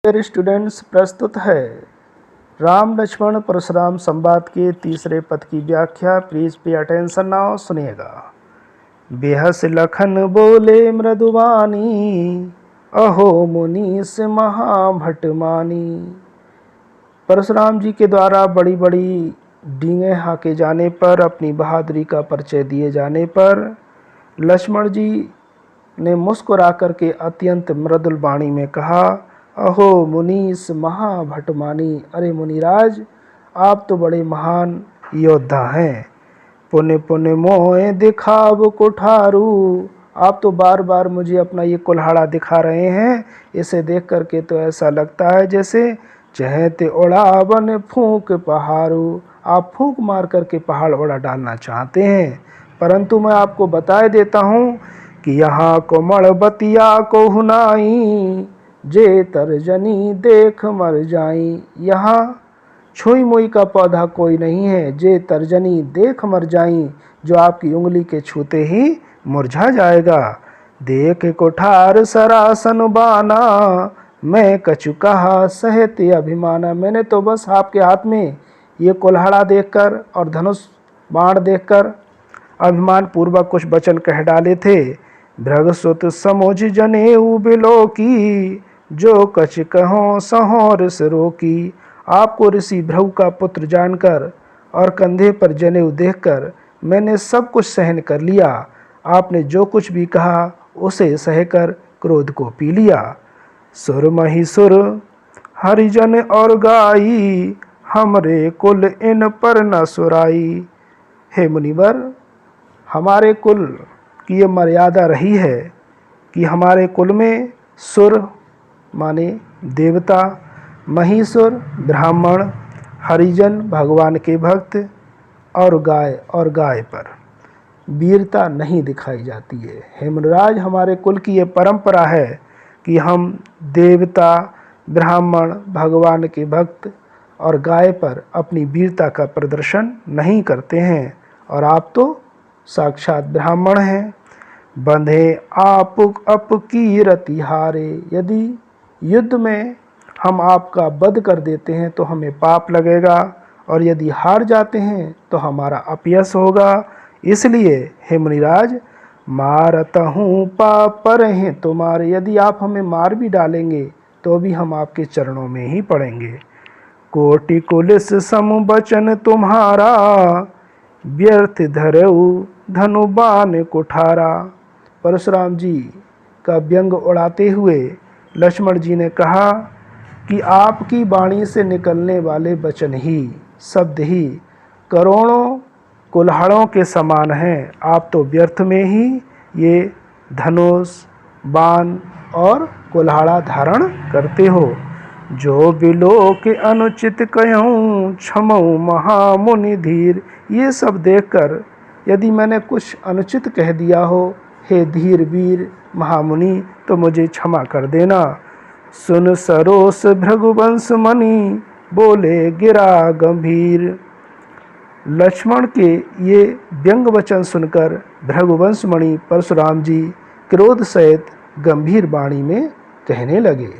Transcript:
Dear students, प्रस्तुत है राम लक्ष्मण परशुराम संवाद के तीसरे पद की व्याख्या। प्लीज पे अटेंशन नाउ, सुनिएगा। बेहस लखन बोले मृदुवानी, अहो मुनीस महाभटमानी। परशुराम जी के द्वारा बड़ी बड़ी डींगे हाके जाने पर, अपनी बहादुरी का परिचय दिए जाने पर लक्ष्मण जी ने मुस्कुरा करके अत्यंत मृदुल वाणी में कहा, अहो मुनीस महाभटमानी। अरे मुनिराज, आप तो बड़े महान योद्धा हैं। पुण्य पुण्य मोह दिखाव कुठारू। आप तो बार बार मुझे अपना ये कुल्हाड़ा दिखा रहे हैं। इसे देख करके तो ऐसा लगता है जैसे चहते उड़ावन फूंक पहाड़ू। आप फूंक मार करके पहाड़ उड़ा डालना चाहते हैं। परंतु मैं आपको बताए देता हूँ कि यहाँ कोमल बतिया को हुनाई, जे तर्जनी देख मर जाई। यहाँ छुई मुई का पौधा कोई नहीं है, जे तर्जनी देख मर जाई, जो आपकी उंगली के छूते ही मुरझा जाएगा। देख कुठार सरासन बाना, मैं कछु कहा सहते अभिमाना। मैंने तो बस आपके हाथ में ये कुल्हाड़ा देखकर और धनुष बाण देखकर अभिमान पूर्वक कुछ वचन कह डाले थे। भृगसुत समोज जनेऊ बिलो की, जो कछ कहो सहो ऋष रोकी। आपको ऋषि भृगु का पुत्र जानकर और कंधे पर जनेऊ देखकर मैंने सब कुछ सहन कर लिया। आपने जो कुछ भी कहा उसे सहकर क्रोध को पी लिया। सुर महिसुर हरिजन और गाई, हमरे कुल इन पर न सुराई। हे मुनिवर, हमारे कुल की ये मर्यादा रही है कि हमारे कुल में सुर माने देवता, महिसुर ब्राह्मण, हरिजन भगवान के भक्त और गाय पर वीरता नहीं दिखाई जाती है। हेमराज, हमारे कुल की ये परंपरा है कि हम देवता, ब्राह्मण, भगवान के भक्त और गाय पर अपनी वीरता का प्रदर्शन नहीं करते हैं। और आप तो साक्षात ब्राह्मण हैं। बंधे आप की रति हारे। यदि युद्ध में हम आपका वध कर देते हैं तो हमें पाप लगेगा, और यदि हार जाते हैं तो हमारा अपयश होगा। इसलिए हे मुनिराज, मारत हूँ पाप पर हैं तुम्हारे। यदि आप हमें मार भी डालेंगे तो भी हम आपके चरणों में ही पड़ेंगे। कोटि कुलिस सम बचन तुम्हारा, व्यर्थ धरऊ धनुबान कुठारा। परशुराम जी का व्यंग उड़ाते हुए लक्ष्मण जी ने कहा कि आपकी वाणी से निकलने वाले वचन ही, शब्द ही करोड़ों कुल्हाड़ों के समान हैं। आप तो व्यर्थ में ही ये धनुष, बाण और कुल्हाड़ा धारण करते हो। जो बिलो के अनुचित कहूँ, क्षमऊ महामुनि धीर। ये सब देखकर यदि मैंने कुछ अनुचित कह दिया हो, हे धीर वीर महामुनि, तो मुझे क्षमा कर देना। सुन सरोस भृगुवंश मणि, बोले गिरा गंभीर। लक्ष्मण के ये व्यंग वचन सुनकर भृगुवंश मणि परशुराम जी क्रोध सहित गंभीर वाणी में कहने लगे।